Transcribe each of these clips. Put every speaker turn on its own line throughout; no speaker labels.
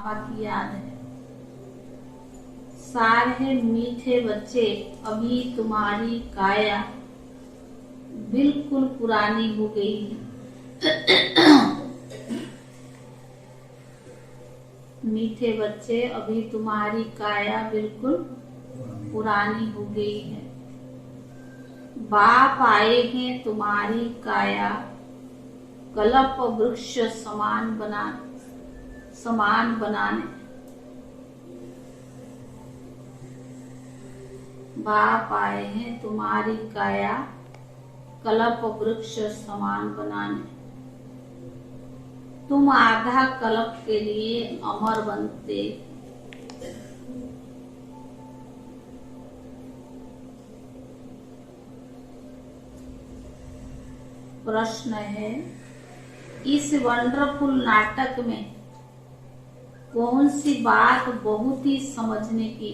पापा की याद है। सार है मीठे बच्चे अभी तुम्हारी काया बिल्कुल पुरानी हो गई है। मीठे बच्चे अभी तुम्हारी काया बिल्कुल पुरानी हो गई है। बाप आए हैं तुम्हारी काया कल्प वृक्ष समान बनाने। बाप आए हैं तुम्हारी काया कल्प वृक्ष समान बनाने। तुम आधा कल्प के लिए अमर बनते। प्रश्न है, इस वंडरफुल नाटक में कौन सी बात बहुत ही समझने की?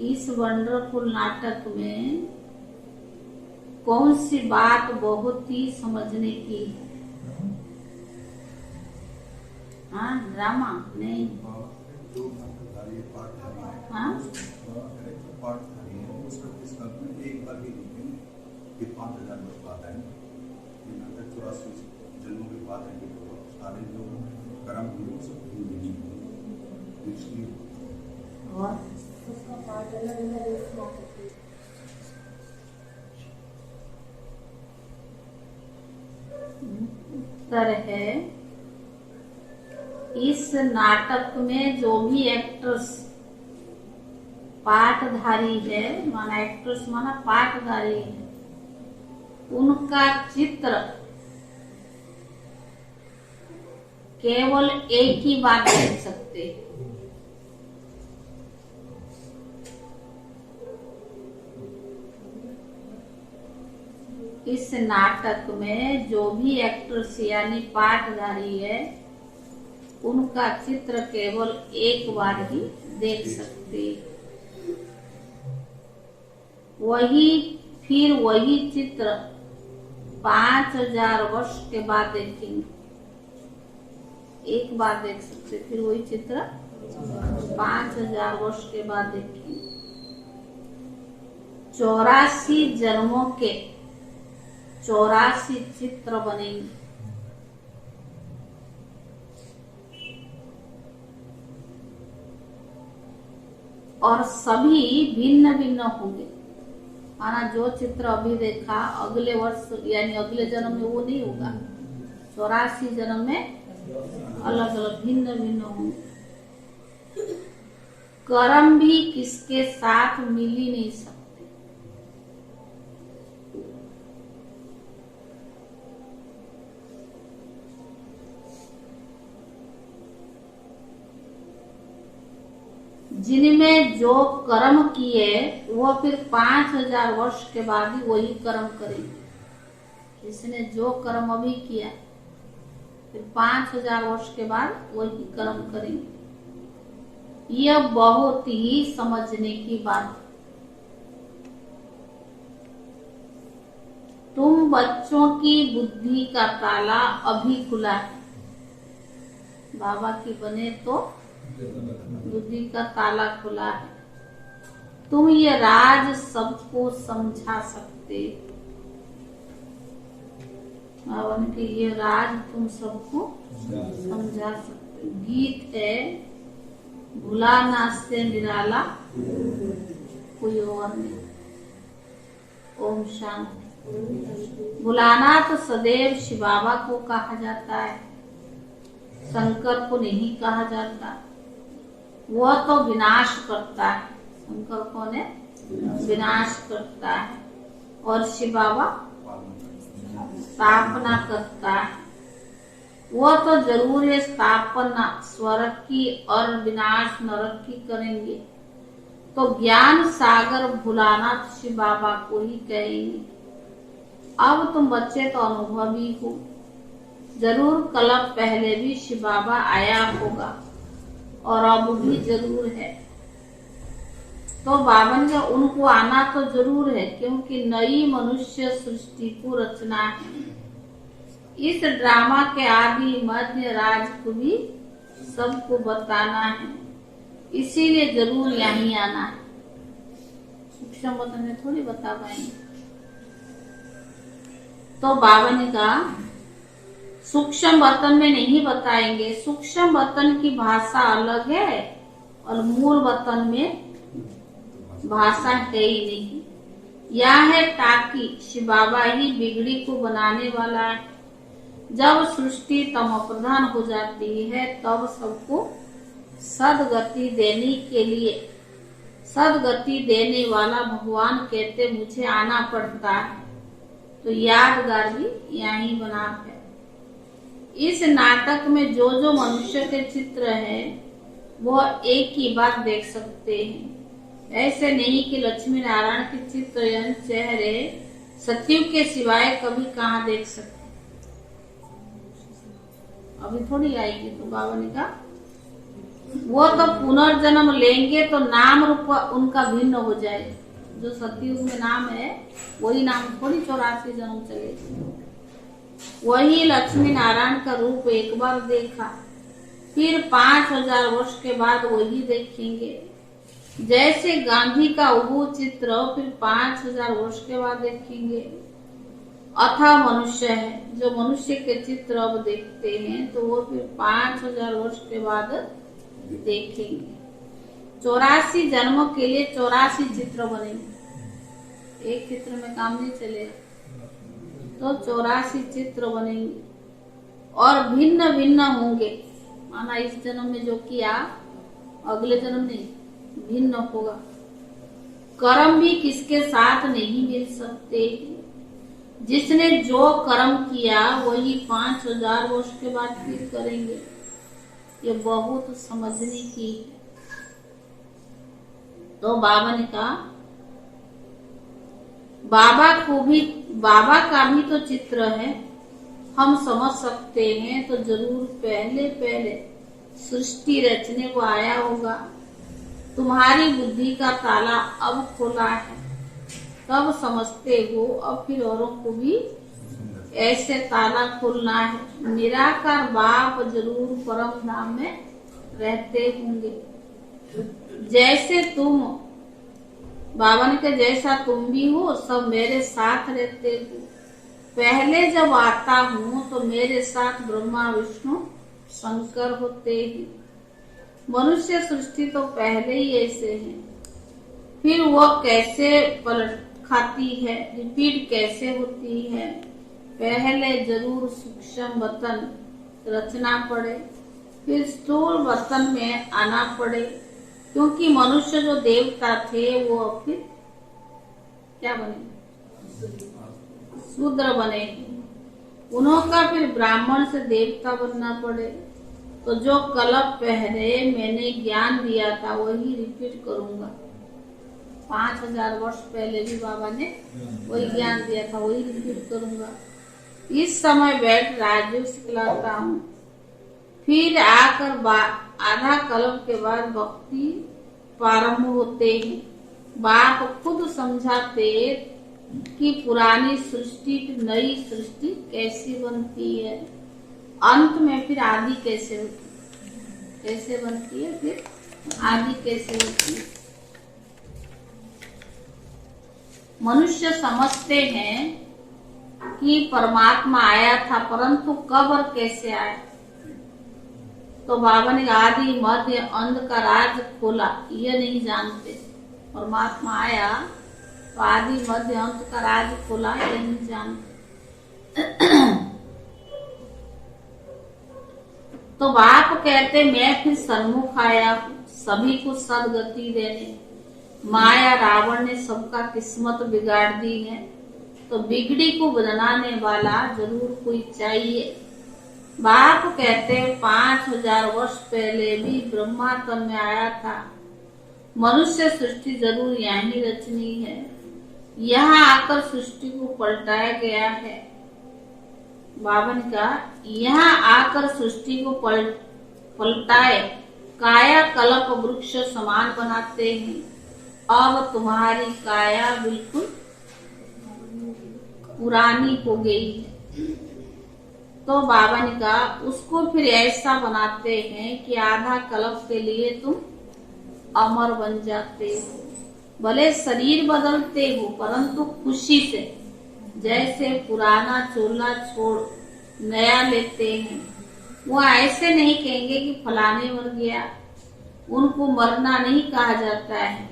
इस वंडरफुल नाटक में कौन सी बात बहुत ही समझने की? हाँ, ड्रामा नहीं। हाँ,
एक बार भी कि 5000 वर्ष बाद है, 84 जन्मों के बाद है, सारे जो कर्म हुए वो सब
उत्तर है, इस नाटक में जो भी एक्ट्रेस पाठधारी है, माना एक्ट्रेस माना पाठधारी है, उनका चित्र केवल एक ही बार देख सकते हैं। इस नाटक में जो भी एक्ट्रेस यानी पाठधारी है, उनका चित्र केवल एक बार ही देख सकते। वही चित्र 5000 वर्ष के बाद देखेंगे। एक बार देख सकते, फिर वही चित्र 5000 वर्ष के बाद देखेंगे। 84 जन्मों के 84 चित्र बनेंगे। और सभी भिन्न भिन्न होंगे। माना जो चित्र अभी देखा अगले वर्ष यानी अगले जन्म में वो नहीं होगा। 84 जन्म में अलग अलग भिन्न भिन्न होंगे। कर्म भी किसके साथ मिल ही नहीं सकते। जिनमें जो कर्म किए वो फिर 5000 वर्ष के बाद ही वही कर्म करेंगे। जिसने जो कर्म अभी किया फिर 5000 वर्ष के बाद वही कर्म करेंगे। यह बहुत ही समझने की बात है। तुम बच्चों की बुद्धि का ताला अभी खुला है। बाबा की बने तो बुद्धि का ताला खुला है। तुम ये राज सबको समझा सकते। बाबा ने ये राज तुम सबको समझा सकते। गीत है, भुलाना से निराला कोई और नहीं। ओम शांति। भुलाना तो सदैव शिव बाबा को कहा जाता है, शंकर को नहीं कहा जाता। वह तो विनाश करता है। शंकर कौन है? विनाश करता है। और शिव बाबा स्थापना करता है। वह तो जरूर है स्थापना स्वर्ग की और विनाश नरक की करेंगे। तो ज्ञान सागर भुलाना शिव बाबा को ही कहेंगे। अब तुम बच्चे तो अनुभवी हो। जरूर कल्प पहले भी शिव बाबा आया होगा और अब भी जरूर है। तो बाबा ने उनको आना तो जरूर है, क्योंकि नई मनुष्य सृष्टि को रचना है। इस ड्रामा के आदि मध्य राज को भी सबको बताना है, इसीलिए जरूर यहीं आना है। सूक्ष्म वतन में थोड़ी बता पाएंगे। तो बाबा ने कहा सूक्ष्म वतन में नहीं बताएंगे, सूक्ष्म वतन की भाषा अलग है और मूल वतन में भाषा है ही नहीं। यह है ताकि शिव बाबा ही बिगड़ी को बनाने वाला है। जब सृष्टि तम प्रधान हो जाती है तब सबको सदगति देने के लिए सदगति देने वाला भगवान कहते मुझे आना पड़ता है। तो यादगार भी यहीं बना है। इस नाटक में जो जो मनुष्य के चित्र है वह एक ही बात देख सकते हैं। ऐसे नहीं कि लक्ष्मी नारायण के चित्र या चेहरे सचिव के सिवाय कभी कहाँ देख सकते। अभी थोड़ी आएगी। तो बाबा ने कहा वो तो पुनर्जन्म लेंगे तो नाम रूप उनका भिन्न हो जाए। जो सतयुग में नाम है वही नाम थोड़ी 84 जन्म चलेगी। वही लक्ष्मी नारायण का रूप एक बार देखा, फिर 5000 वर्ष के बाद वही देखेंगे। जैसे गांधी का वो चित्र फिर 5000 वर्ष के बाद देखेंगे। अथा मनुष्य है, जो मनुष्य के चित्र अब देखते हैं तो वो फिर 5000 वर्ष के बाद देखेंगे। 84 जन्मों के लिए 84 चित्र बनेंगे। एक चित्र में काम नहीं चलेगा, तो 84 चित्र बनेंगे और भिन्न भिन्न होंगे। माना इस जन्म में जो किया अगले जन्म नहीं, भिन्न होगा। कर्म भी किसके साथ नहीं मिल सकते। जिसने जो कर्म किया वही 5000 वर्ष के बाद फिर करेंगे। ये बहुत समझने की है। तो बाबा ने कहा बाबा का भी तो चित्र है, हम समझ सकते हैं। तो जरूर पहले पहले सृष्टि रचने को आया होगा। तुम्हारी बुद्धि का ताला अब खोला है, तब समझते हो। अब फिर औरों को भी ऐसे ताला खोलना है। निराकार बाप जरूर परम धाम में रहते होंगे। जैसे तुम बाबा ने कहा जैसा तुम भी हो सब मेरे साथ रहते हो। पहले जब आता हूँ तो मेरे साथ ब्रह्मा विष्णु शंकर होते हैं। मनुष्य सृष्टि तो पहले ही ऐसे है, फिर वो कैसे पलट खाती है, रिपीट कैसे होती है। पहले जरूर सूक्ष्म वतन रचना पड़े, फिर स्थूल वतन में आना पड़े। क्योंकि मनुष्य जो देवता थे वो फिर क्या बने, शूद्र बने। उन्होंने फिर ब्राह्मण से देवता बनना पड़े। तो जो कलप पहले मैंने ज्ञान दिया था वही रिपीट करूंगा। 5000 वर्ष पहले भी बाबा ने वही ज्ञान दिया था, वही रिपीट करूंगा। इस समय बैठ राजयोग सिखलाता हूँ। फिर आकर आधा कल्प के बाद भक्ति प्रारंभ होते हैं। बाप खुद समझाते कि पुरानी सृष्टि नई सृष्टि कैसी बनती है, अंत में फिर आदि कैसे बनती है, फिर आदि कैसे होती है। मनुष्य समझते हैं कि परमात्मा आया था, परंतु कब और कैसे आया। तो बाबा ने आदि मध्य अंत का राज खोला, ये नहीं जानते। परमात्मा आया तो आदि मध्य अंत का राज खोला, ये नहीं जानते। तो बाप कहते मैं फिर सन्मुख आया सभी को सदगति देने। माया रावण ने सबका किस्मत बिगाड़ दी है, तो बिगड़ी को बनाने वाला जरूर कोई चाहिए। बाप कहते 5000 वर्ष पहले भी ब्रह्मा तन में आया था। मनुष्य सृष्टि जरूर यहीं रचनी है। यहाँ आकर सृष्टि को पलटाया गया है। बाबा ने कहा यहाँ आकर सृष्टि को पलटाए काया कल्प वृक्ष समान बनाते हैं। अब तुम्हारी काया बिल्कुल पुरानी हो गई है। तो बाबा ने कहा उसको फिर ऐसा बनाते हैं कि आधा कल्प के लिए तुम अमर बन जाते हो, भले शरीर बदलते हो परंतु खुशी से, जैसे पुराना चोला छोड़ नया लेते हैं। वो ऐसे नहीं कहेंगे कि फलाने मर गया, उनको मरना नहीं कहा जाता है।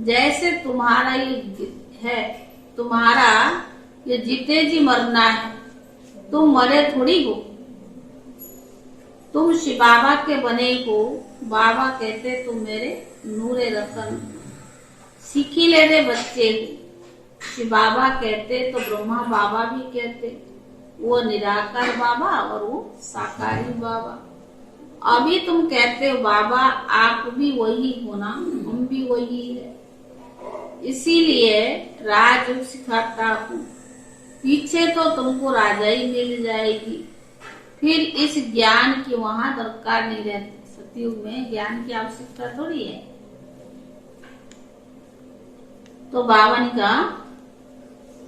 जैसे तुम्हारा ये है, तुम्हारा ये जीते जी मरना है, तुम मरे थोड़ी हो, तुम शिव बाबा के बने हो। बाबा कहते तुम मेरे नूरे रतन सीखी ले रे बच्चे हो। शिव बाबा कहते तो ब्रह्मा बाबा भी कहते, वो निराकार बाबा और वो साकारी बाबा। अभी तुम कहते हो बाबा आप भी वही हो ना, हम भी वही है, इसीलिए राजयोग सिखाता हूँ। पीछे तो तुमको राजाई मिल जाएगी, फिर इस ज्ञान की वहां दरकार नहीं रहती। सतयुग में ज्ञान की आवश्यकता थोड़ी है। तो बाबा ने कहा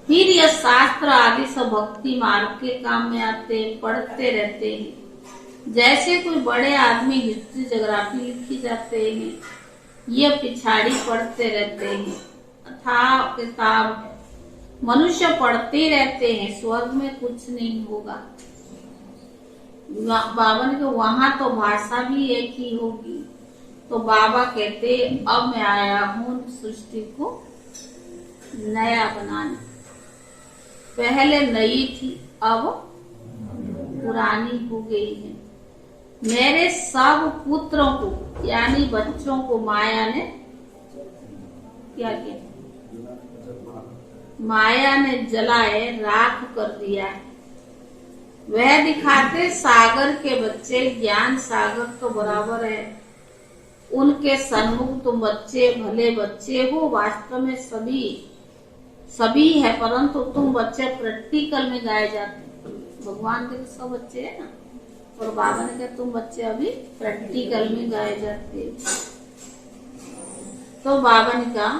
फिर यह शास्त्र आदि सब भक्ति मार्ग के काम में आते, पढ़ते रहते हैं। जैसे कोई बड़े आदमी हिस्ट्री जोग्राफी लिखी जाते हैं, ये पिछाड़ी पढ़ते रहते हैं। अथाह किताब मनुष्य पढ़ते रहते हैं, स्वर्ग में कुछ नहीं होगा। बाबा ने कहा वहां तो भाषा भी एक ही होगी। तो बाबा कहते अब मैं आया हूँ सृष्टि को नया बनाने। पहले नई थी, अब पुरानी हो गई है। मेरे सब पुत्रों को यानी बच्चों को माया ने क्या किया? माया ने जलाए राख कर दिया है। वह दिखाते सागर के बच्चे, ज्ञान सागर तो बराबर है, उनके सन्मुख तुम बच्चे भले बच्चे हो, वास्तव में सभी है, परंतु तुम बच्चे प्रैक्टिकल में गाए जाते। भगवान के सब बच्चे है ना, और बाबा ने कहा तुम बच्चे अभी प्रैक्टिकल में गाए जाते। तो बाबा ने कहा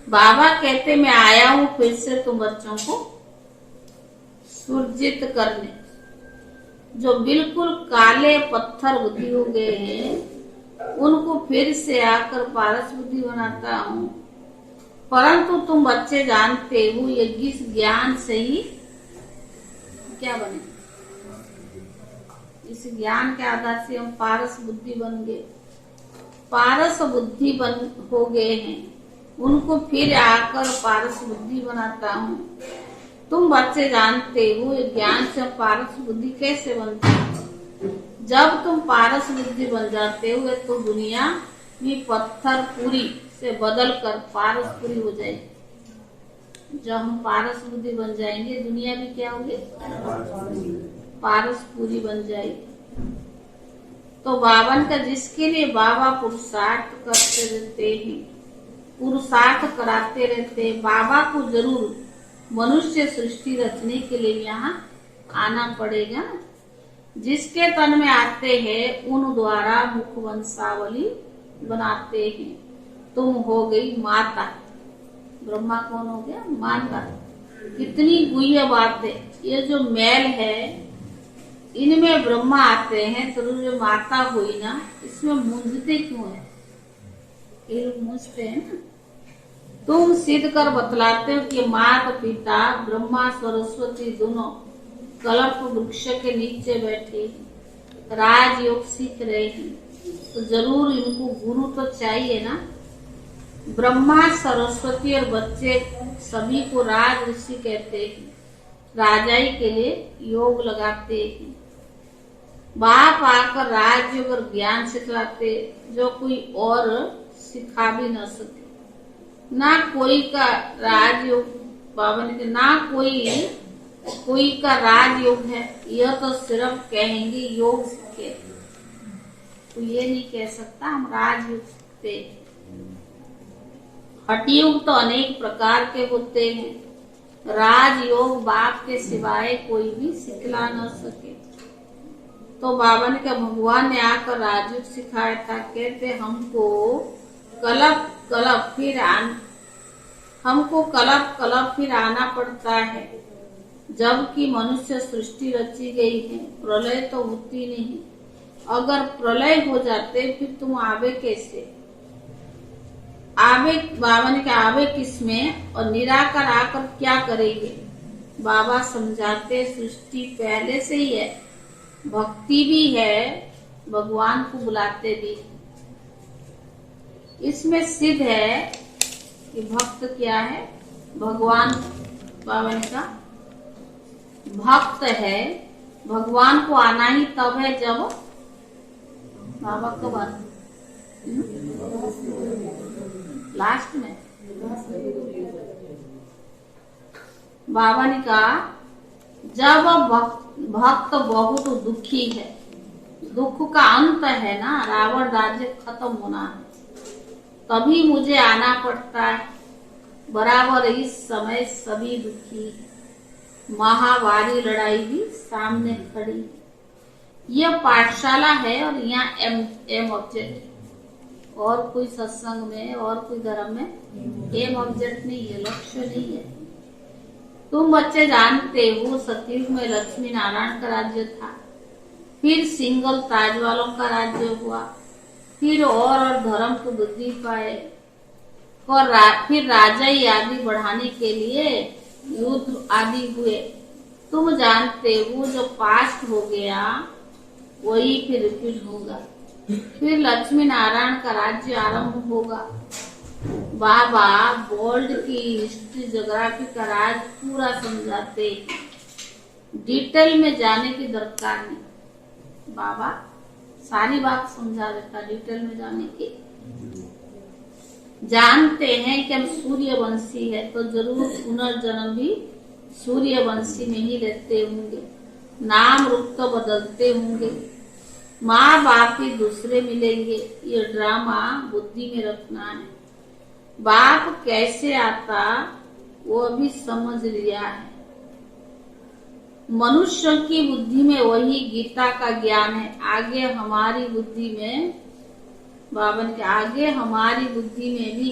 बाबा कहते मैं आया हूँ फिर से तुम बच्चों को सुरजित करने। जो बिल्कुल काले पत्थर बुद्धि हो गए हैं उनको फिर से आकर पारस बुद्धि बनाता हूँ। परंतु तुम बच्चे जानते हो ये किस ज्ञान से ही क्या बने, इस ज्ञान के आधार से हम पारस बुद्धि बन गए, पारस बुद्धि बन हो गए हैं, उनको फिर आकर पारस बुद्धि बनाता हूँ। तुम बच्चे जानते हो ये ज्ञान से पारस बुद्धि कैसे बनती है। जब तुम पारस बुद्धि बन जाते हो तो दुनिया में पत्थर पूरी से बदल कर पारस पूरी हो जाएगी। जब हम पारस बुद्धि बन जाएंगे दुनिया भी क्या होगी, पारस पूरी बन जाएगी। तो बावन का जिसके लिए बाबा पुरुषार्थ करते रहते हैं, पुरुषार्थ कराते रहते हैं, बाबा को जरूर मनुष्य सृष्टि रचने के लिए यहाँ आना पड़ेगा। जिसके तन में आते हैं उन द्वारा मुख वंशावली बनाते हैं। तुम हो गई माता, ब्रह्मा कौन हो गया, माता। कितनी गुह्य बात है। ये जो मैल है इनमें ब्रह्मा आते हैं, तो जो माता हुई ना इसमें मूंझते क्यों है, ये लोग मूंझते हैं ना। तुम सिद्ध कर बतलाते हो कि माता पिता ब्रह्मा सरस्वती दोनों कल्प वृक्ष के नीचे बैठे राजयोग सीख रहे हैं, तो जरूर इनको गुरु तो चाहिए ना। ब्रह्मा सरस्वती और बच्चे सभी को राज ऋषि कहते हैं, राजाई के लिए योग लगाते हैं। बाप आकर राजयोग और ज्ञान सिखलाते जो कोई और सिखा भी न सके। ना कोई का राजयोग, बाबा ने ना कोई का राजयोग है, यह तो सिर्फ कहेंगे योग सीखे, तो ये नहीं कह सकता हम राजयोग सीखते। हठयोग तो अनेक प्रकार के होते हैं, राजयोग बाप के सिवाय कोई भी सिखला न सके। तो बाबा ने कहा भगवान ने आकर राजयोग सिखाया था। कहते हमको कलप कलप फिर आना पड़ता है। जबकि मनुष्य सृष्टि रची गई है, प्रलय तो होती नहीं। अगर प्रलय हो जाते फिर तुम आवे कैसे? आवे बाबा ने कहा आवे किसमें और निराकार आकर क्या करेंगे? बाबा समझाते सृष्टि पहले से ही है, भक्ति भी है, भगवान को बुलाते भी। इसमें सिद्ध है कि भक्त क्या है? भगवान, बाबा ने कहा भक्त है, भगवान को आना ही तब है जब बाबा कब आते? लास्ट में बाबा ने कहा जब भक्त बहुत दुखी है, दुख का अंत है ना, रावण राज्य खत्म होना है, तभी मुझे आना पड़ता है। बराबर इस समय सभी दुखी है, महाभारी लड़ाई भी सामने खड़ी है। यह पाठशाला है और यहाँ एम ऑब्जेक्ट, और कोई सत्संग में और कोई धर्म में एम ऑब्जेक्ट नहीं है, लक्ष्य नहीं है। तुम बच्चे जानते हो सतयुग में लक्ष्मी नारायण का राज्य था, फिर सिंगल ताज वालों का राज्य हुआ, फिर और धर्म को वृद्धि पाए, और फिर राजाई आदि बढ़ाने के लिए युद्ध आदि हुए। तुम जानते हो जो पास्ट हो गया वही फिर रिपीट होगा, फिर लक्ष्मी नारायण का राज्य आरंभ होगा। बाबा वर्ल्ड की हिस्ट्री, ज्योग्राफी का राज पूरा समझाते, डिटेल में जाने की दरकार नहीं। बाबा सारी बात समझा देता, डिटेल में जाने की। जानते हैं कि हम सूर्यवंशी है तो जरूर पुनर्जन्म भी सूर्यवंशी में ही लेते होंगे, नाम रूप तो बदलते होंगे, माँ बाप ही दूसरे मिलेंगे। ये ड्रामा बुद्धि में रखना है। बाप कैसे आता वो भी समझ लिया है। मनुष्य की बुद्धि में वही गीता का ज्ञान है, आगे हमारी बुद्धि में, बाबा के आगे हमारी बुद्धि में भी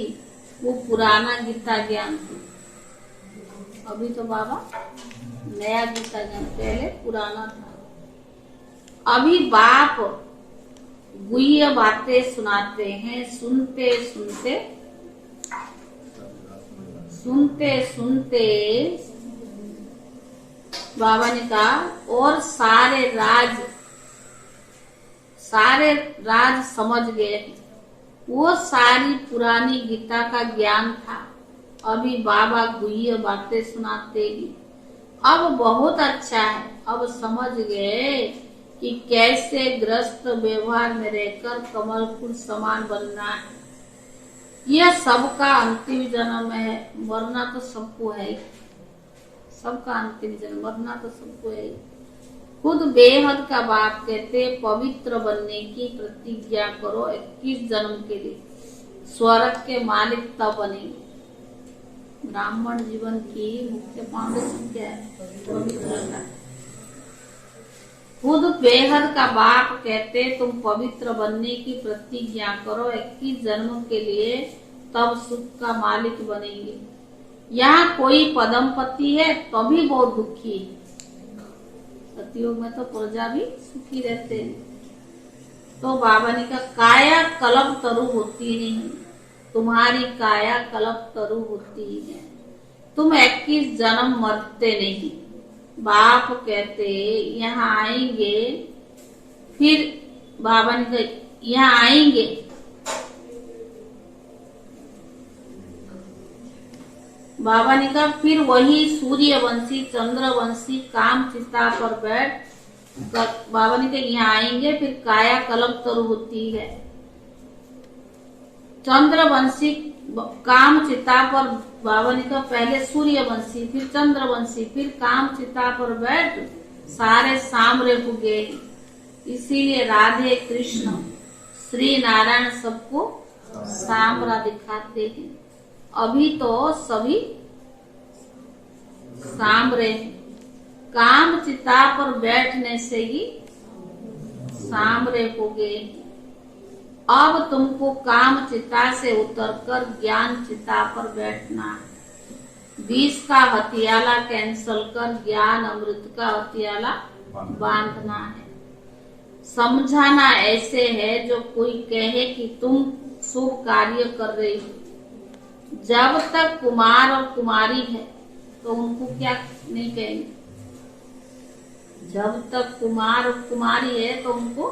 वो पुराना गीता ज्ञान था। अभी तो बाबा नया गीता ज्ञान, पहले पुराना था। अभी बाप गुह्य बातें सुनाते हैं, सुनते सुनते बाबा ने कहा और सारे राज समझ गए। वो सारी पुरानी गीता का ज्ञान था, अभी बाबा गुह्य बातें सुनाते ही। अब बहुत अच्छा है, अब समझ गए कि कैसे ग्रस्त व्यवहार में रहकर कमल फूल समान बनना है। यह सबका अंतिम जन्म है, मरना तो सबको है, सबका अंतिम जन्म, मरना तो सबको है। खुद बेहद का बाप कहते पवित्र बनने की प्रतिज्ञा करो 21 जन्म के लिए, स्वर्ग के मालिक तब बनेंगे। ब्राह्मण जीवन की मुख्य फाउंडेशन क्या है? पवित्रता। खुद बेहद का बाप कहते तुम पवित्र बनने की प्रतिज्ञा करो 21 जन्म के लिए, तब सुख का मालिक बनेंगे। यहाँ कोई पदमपति है तो भी बहुत दुखी है, सतयुग में तो प्रजा भी सुखी रहते हैं। तो बाबा ने कहा काया कलप तरु होती नहीं, तुम्हारी काया कलप तरु होती है, तुम 21 जन्म मरते नहीं। बाप कहते यहाँ आएंगे, फिर बाबा ने कहा यहाँ आएंगे, बाबा ने कहा फिर वही सूर्यवंशी चंद्रवंशी काम चिता पर बैठ, बाबा ने कहा यहाँ आएंगे, फिर काया कलप तरु होती है। चंद्रवंशी काम चिता पर, बाबा ने कहा पहले सूर्यवंशी, फिर चंद्रवंशी, फिर काम चिता पर बैठ सारे सामरे हो गए। इसीलिए राधे कृष्ण श्री नारायण सबको सामरा दिखाते हैं। अभी तो सभी सामरे, काम चिता पर बैठने से ही सामरे हो गए। अब तुमको काम चिता से उतरकर ज्ञान चिता पर बैठना है। विष का हथियाला कैंसल कर ज्ञान अमृत का हथियाला बांधना है। समझाना ऐसे है जो कोई कहे कि तुम शुभ कार्य कर रही हो। जब तक कुमार और कुमारी है तो उनको क्या नहीं कहेंगे, जब तक कुमार और कुमारी है तो उनको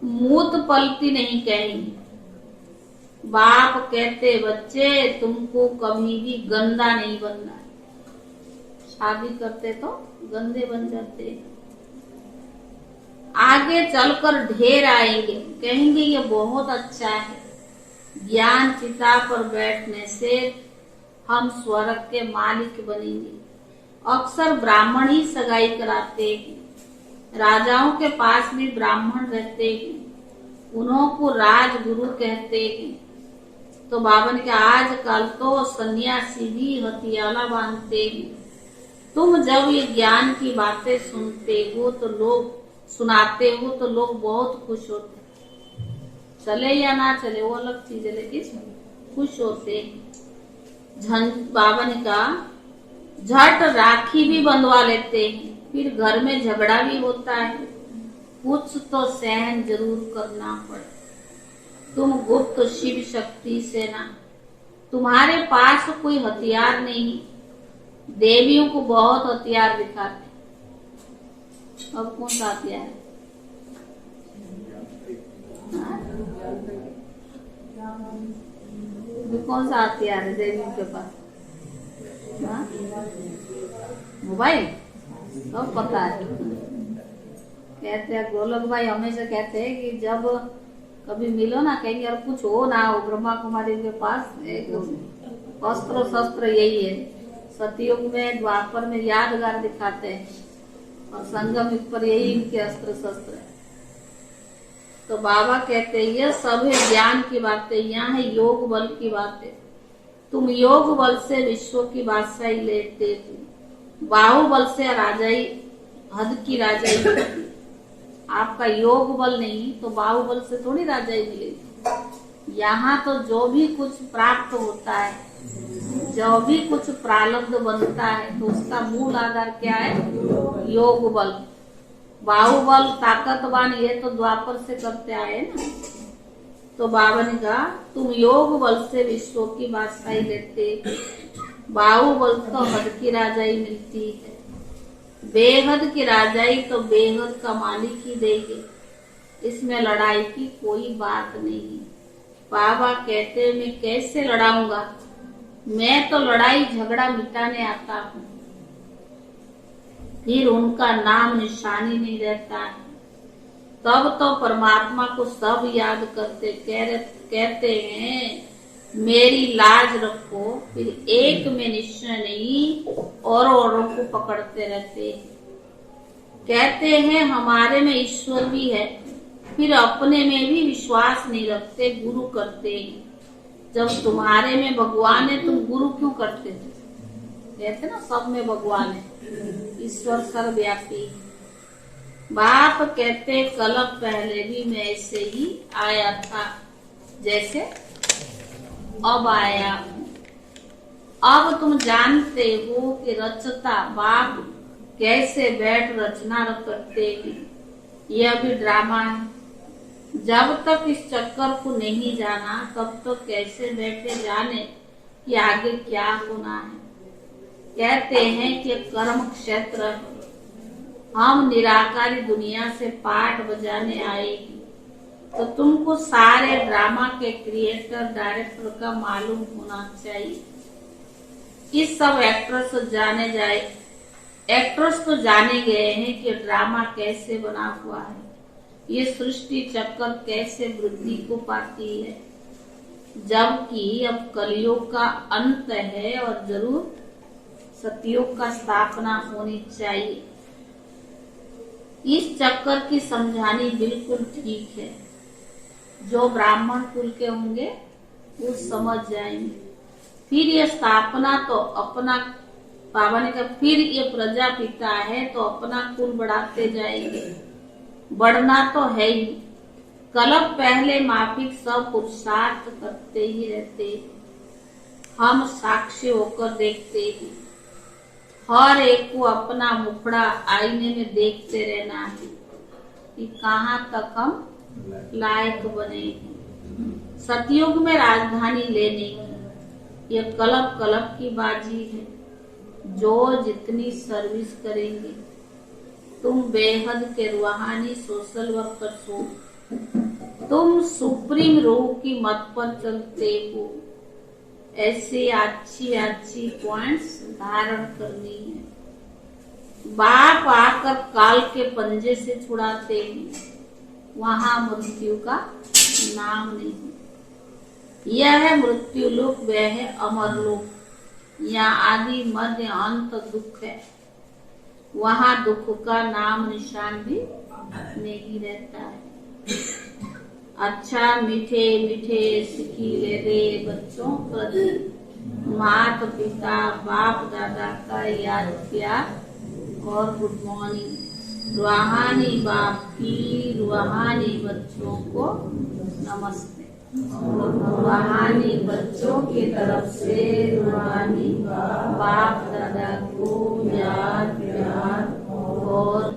मूत पलती नहीं कहेंगे। बाप कहते बच्चे तुमको कभी भी गंदा नहीं बनना है, शादी करते तो गंदे बन जाते। आगे चलकर ढेर आएंगे, कहेंगे ये बहुत अच्छा है, ज्ञान चिता पर बैठने से हम स्वर्ग के मालिक बनेंगे। अक्सर ब्राह्मण ही सगाई कराते हैं, राजाओं के पास भी ब्राह्मण रहते हैं, उन्हों को राजगुरु कहते हैं। तो बाबा ने कहा आजकल तो सन्यासी भी हथियाला बांधते हैं। तुम जब ये ज्ञान की बातें सुनते हो तो लोग सुनाते हो तो लोग बहुत खुश होते, चले या ना चले वो अलग चीज है, लेकिन खुश होते। बाबा ने कहा झट राखी भी बंधवा लेते हैं, फिर घर में झगड़ा भी होता है, कुछ तो सहन जरूर करना पड़े। तुम गुप्त शिव शक्ति से ना, तुम्हारे पास कोई हथियार नहीं, देवियों को बहुत हथियार दिखाते। अब कौन सा हथियार है? कौन सा हथियार है देवियों के पास? मोबाइल सब पता है। कहते हैं गोलक भाई हमेशा कहते हैं कि जब कभी मिलो ना, कहेंगे और कुछ हो ना हो, ब्रह्मा कुमारी के पास एक अस्त्र शस्त्र यही है। सतयुग में द्वापर में यादगार दिखाते हैं और संगम युग पर यही इनके अस्त्र शस्त्र है। तो बाबा कहते हैं ये सब है ज्ञान की बातें, यहाँ है योग बल की बातें। तुम योग बल से विश्व की बादशाही लेते थे, बाहुबल से राजाई हद की राजाई मिलती। आपका योग बल नहीं तो बाहुबल से थोड़ी राजाई मिलेगी। यहाँ तो जो भी कुछ प्राप्त होता है, जो भी कुछ प्रारब्ध बनता है, तो उसका मूल आधार क्या है? योग बल। बाहुबल ताकतवान ये तो द्वापर से करते आए ना। तो बाबा ने कहा तुम योग बल से विश्व की बादशाही लेते, बाहुबल तो हद की राजाई मिलती है, बेहद की राजाई तो बेहद का मालिक ही देंगे, इसमें लड़ाई की कोई बात नहीं। बाबा कहते मैं कैसे लड़ाऊंगा, मैं तो लड़ाई झगड़ा मिटाने आता हूँ। फिर उनका नाम निशानी नहीं रहता है, तब तो परमात्मा को सब याद करते, कहते हैं मेरी लाज रखो, फिर एक में निश्चय नहीं औरों को पकड़ते रहते हैं। कहते हैं हमारे में ईश्वर भी है, फिर अपने में भी विश्वास नहीं रखते, गुरु करते हैं। जब तुम्हारे में भगवान है तुम गुरु क्यों करते थे? कहते ना सब में भगवान है, ईश्वर सर्वव्यापी। बाप कहते कलप पहले भी मैं ऐसे ही आया था जैसे अब आया हूँ। अब तुम जानते हो कि रचता बाप कैसे बैठ रचना करते हैं, यह भी ड्रामा है। जब तक इस चक्कर को नहीं जाना तब तो कैसे बैठे जाने कि आगे क्या होना है। कहते हैं कि कर्म क्षेत्र है, हम निराकारी दुनिया से पाठ बजाने आएगी, तो तुमको सारे ड्रामा के क्रिएटर डायरेक्टर का मालूम होना चाहिए। इस सब एक्ट्रेस जाने जाए, एक्ट्रेस तो जाने गए हैं कि ड्रामा कैसे बना हुआ है, ये सृष्टि चक्कर कैसे वृद्धि को पाती है, जबकि अब कलयुग का अंत है और जरूर सतयुग का स्थापना होनी चाहिए। इस चक्कर की समझानी बिल्कुल ठीक है, जो ब्राह्मण कुल के होंगे वो समझ जाएंगे। फिर ये स्थापना तो अपना, बाबा ने कहा फिर ये प्रजापिता है तो अपना कुल बढ़ाते जाएंगे, बढ़ना तो है ही। कलप पहले माफिक सब पुरुषार्थ करते ही रहते, हम साक्षी होकर देखते हैं। हर एक को अपना मुखड़ा आईने में देखते रहना है कि कहाँ तक हम लायक बने। सतयुग में राजधानी लेने की यह कलब कलब की बाजी है। जो जितनी सर्विस करेंगे, तुम बेहद के रूहानी सोशल वर्कर हो, तुम सुप्रीम रूह की मत पर चलते हो। ऐसी अच्छी पॉइंट्स धारण करनी है। बाप आकर काल के पंजे से छुड़ाते हैं, वहां मृत्यु का नाम नहीं। यह है मृत्यु लोक, वह है अमर लोक। यहाँ आदि मध्य अंत दुख है, वहां दुख का नाम निशान भी नहीं रहता है। अच्छा मीठे मीठे सिकीले रे बच्चों प्रति माता पिता बाप दादा का याद किया और गुड मॉर्निंग। रूहानी बाप की रूहानी बच्चों को नमस्ते। रूहानी बच्चों की तरफ से रूहानी बाप दादा को याद प्यार और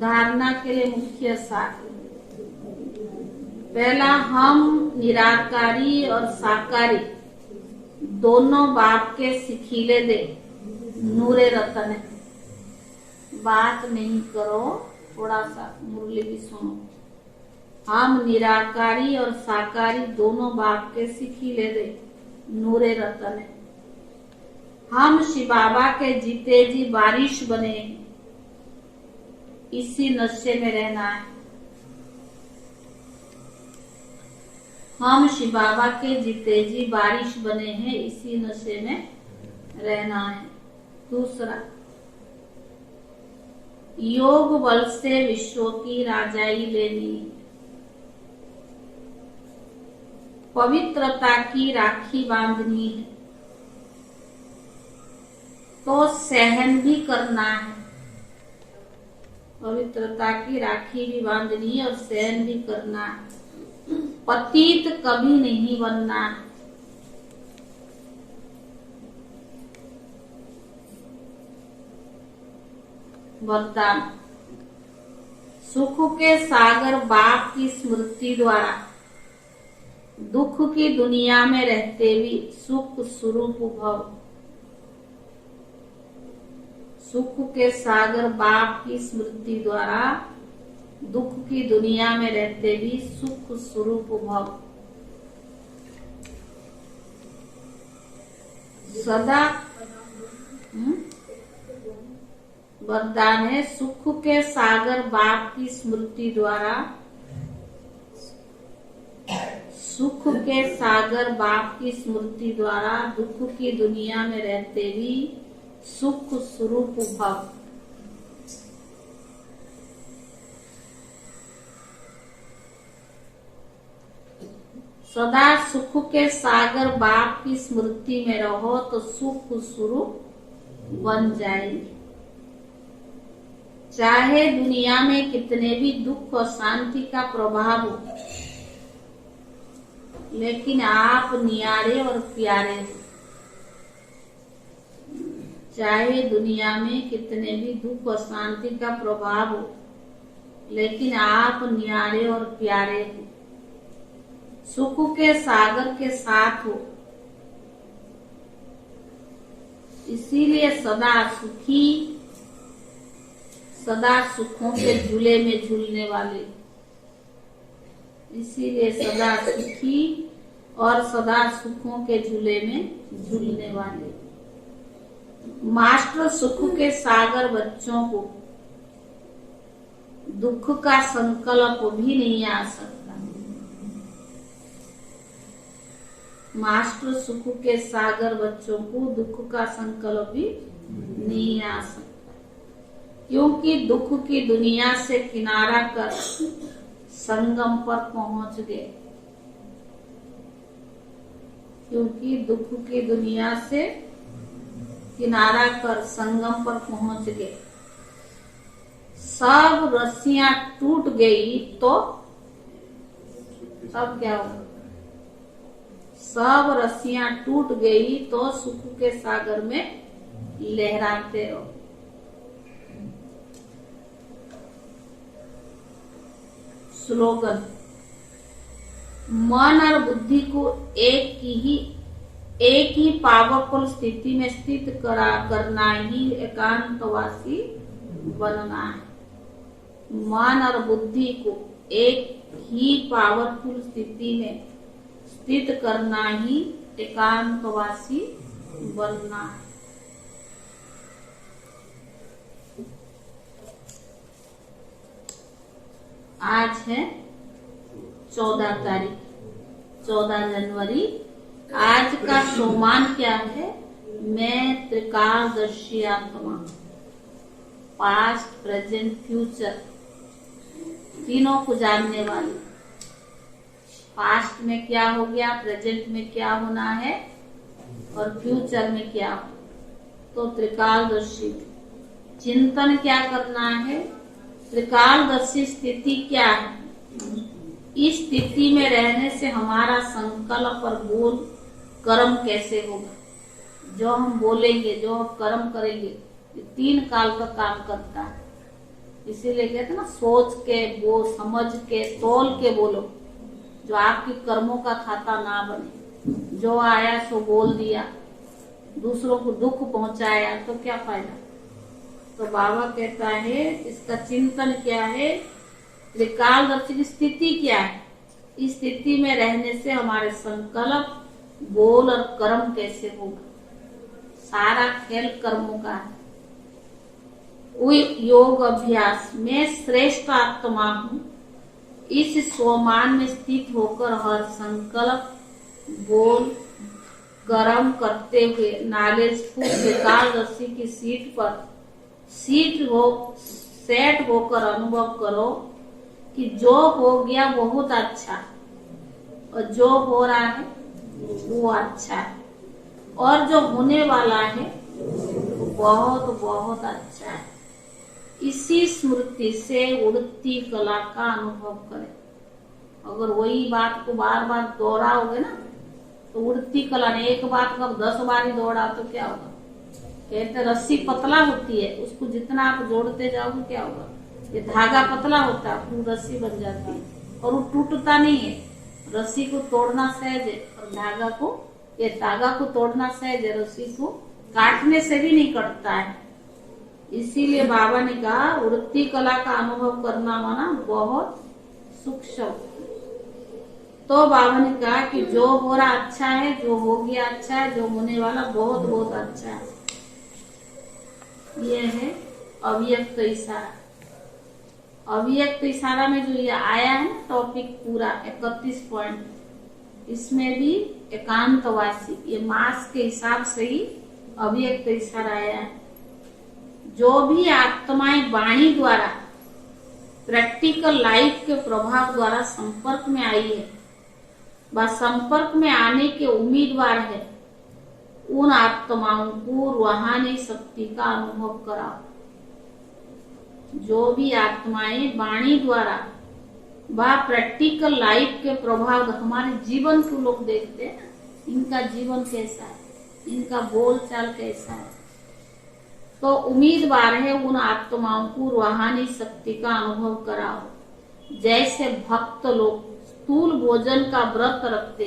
धारणा के लिए मुख्य सार। पहला, हम निराकारी और साकारी दोनों बाप के सिखीले दे नूरे रतन है। बात नहीं करो, थोड़ा सा मुरली भी सुनो। हम निराकारी और साकारी दोनों बाप के सिखीले दे नूरे रतन है। हम शिव बाबा के जीते जी बारिश बने, इसी नशे में रहना है। हम शिव बाबा के जीते जी बारिश बने हैं, इसी नशे में रहना है। दूसरा, योग बल से विश्व की राजाई लेनी है। पवित्रता की राखी बांधनी है, तो सहन भी करना है। पवित्रता की राखी भी बांधनी है और सहन भी करना है। पतित कभी नहीं बनना है। वरदान, सुख के सागर बाप की स्मृति द्वारा दुख की दुनिया में रहते भी सुख स्वरूप भव। सुख के सागर बाप की स्मृति द्वारा दुख की दुनिया में रहते भी सुख स्वरूप भव। सदा वरदान है, सुख के सागर बाप की स्मृति द्वारा सुख के सागर बाप की स्मृति द्वारा दुख की दुनिया में रहते भी सुख स्वरूप भव। सदा सुख के सागर बाप की स्मृति में रहो तो सुख स्वरूप बन जाएंगे। चाहे दुनिया में कितने भी दुख और शांति का प्रभाव हो, लेकिन आप न्यारे और प्यारे हो। चाहे दुनिया में कितने भी दुख और शांति का प्रभाव हो, लेकिन आप न्यारे और प्यारे हो। सुख के सागर के साथ हो, इसीलिए सदा सुखी, सदा सुखों के झूले में झूलने वाले, इसीलिए सदा सुखी और सदा सुखों के झूले में झूलने वाले। मास्टर सुख के सागर बच्चों को दुख का संकल्प भी नहीं आ सकता। मास्टर सुख के सागर बच्चों को दुख का संकल्प भी नहीं आ सकता, क्योंकि दुख की दुनिया से किनारा कर संगम पर पहुंच गए। क्योंकि दुख की दुनिया से किनारा कर संगम पर पहुंच गए। सब रस्सियां टूट गई तो तब क्या होगा? सब रस्सियां टूट गई तो सुख के सागर में लहराते रहो। स्लोगन, मन और बुद्धि को एक ही पावरफुल स्थिति में स्थित करना ही एकांतवासी बनना है। मन और बुद्धि को एक ही पावरफुल स्थिति में स्थित करना ही एकांतवासी बनना है। आज है 14 तारीख, 14 जनवरी। आज का सोमान क्या है? मैं त्रिकालदर्शी आत्मा, पास्ट, प्रेजेंट, फ्यूचर तीनों को जानने वाली। पास्ट में क्या हो गया, प्रेजेंट में क्या होना है और फ्यूचर में क्या हो, तो त्रिकालदर्शी। चिंतन क्या करना है? त्रिकालदर्शी स्थिति क्या है? इस स्थिति में रहने से हमारा संकल्प और बोल कर्म कैसे होगा? जो हम बोलेंगे, जो हम कर्म करेंगे, ये 3 काल का काम करता है। इसीलिए कहते ना, सोच के, वो समझ के, तोल के बोलो, जो आपके कर्मों का खाता ना बने। जो आया सो बोल दिया, दूसरों को दुख पहुंचाया तो क्या फायदा? तो बाबा कहता है इसका चिंतन क्या है? त्रिकालदर्शी की स्थिति क्या है? इस स्थिति में रहने से हमारे संकल्प, बोल और कर्म कैसे होगा? सारा खेल कर्मों का है। योग अभ्यास में श्रेष्ठ आत्मा हूँ, इस स्वमान में स्थित होकर हर संकल्प, बोल, कर्म करते हुए नॉलेजफुल त्रिकालदर्शी की सीट पर सेट होकर अनुभव करो कि जो हो गया बहुत अच्छा और जो हो रहा है वो अच्छा है, और जो होने वाला है वो बहुत बहुत अच्छा है। इसी स्मृति से उड़ती कला का अनुभव करें। अगर वही बात को बार बार दोहराओगे ना, तो उड़ती कला ने एक बात को 10 बार ही दोहरा तो क्या होगा? कहते रस्सी पतला होती है, उसको जितना आप जोड़ते जाओगे क्या होगा? ये धागा पतला होता है, फिर रस्सी बन जाती है और वो टूटता नहीं है। रस्सी को तोड़ना सहज है और धागा को तोड़ना सहज है, रस्सी को काटने से भी नहीं कटता है। इसीलिए बाबा ने कहा उड़ती कला का अनुभव करना माना बहुत सूक्ष्म। तो बाबा ने कहा कि जो हो रहा अच्छा है, जो हो गया अच्छा है, जो होने वाला बहुत बहुत अच्छा है। ये है अव्यक्त इशारा। अव्यक्त इशारा में जो ये आया है ना टॉपिक पूरा 31 पॉइंट, इसमें भी एकांतवासी, ये मास के हिसाब से ही अव्यक्त इशारा आया है। जो भी आत्माएं वाणी द्वारा, प्रैक्टिकल लाइफ के प्रभाव द्वारा संपर्क में आई है, बस संपर्क में आने के उम्मीदवार है, उन आत्माओं को रूहानी शक्ति का अनुभव कराओ। जो भी आत्माएं वाणी द्वारा व प्रैक्टिकल लाइफ के प्रभाव, हमारे जीवन को लोग देखते हैं ना, इनका जीवन कैसा है, इनका बोल चाल कैसा है, तो उम्मीदवार है उन आत्माओं को रूहानी शक्ति का अनुभव कराओ। जैसे भक्त लोग स्थूल भोजन का व्रत रखते,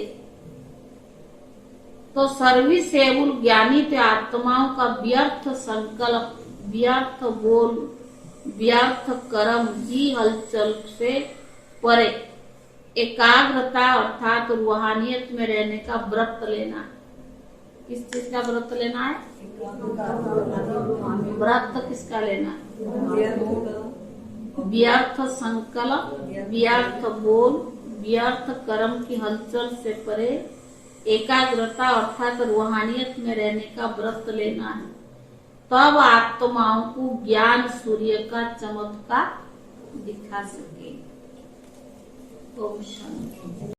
तो सर्विसेबल ज्ञानी तो आत्माओं का व्यर्थ संकल्प, व्यर्थ बोल, व्यर्थ कर्म की हलचल से परे एकाग्रता अर्थात रूहानियत में रहने का व्रत लेना। किस चीज का व्रत लेना है? व्रत किसका लेना? व्यर्थ संकल्प, व्यर्थ बोल, व्यर्थ कर्म की हलचल से परे एकाग्रता अर्थात रूहानियत में रहने का व्रत लेना है। तब आत्माओं को ज्ञान सूर्य का चमत्कार दिखा सके। ओम शांति।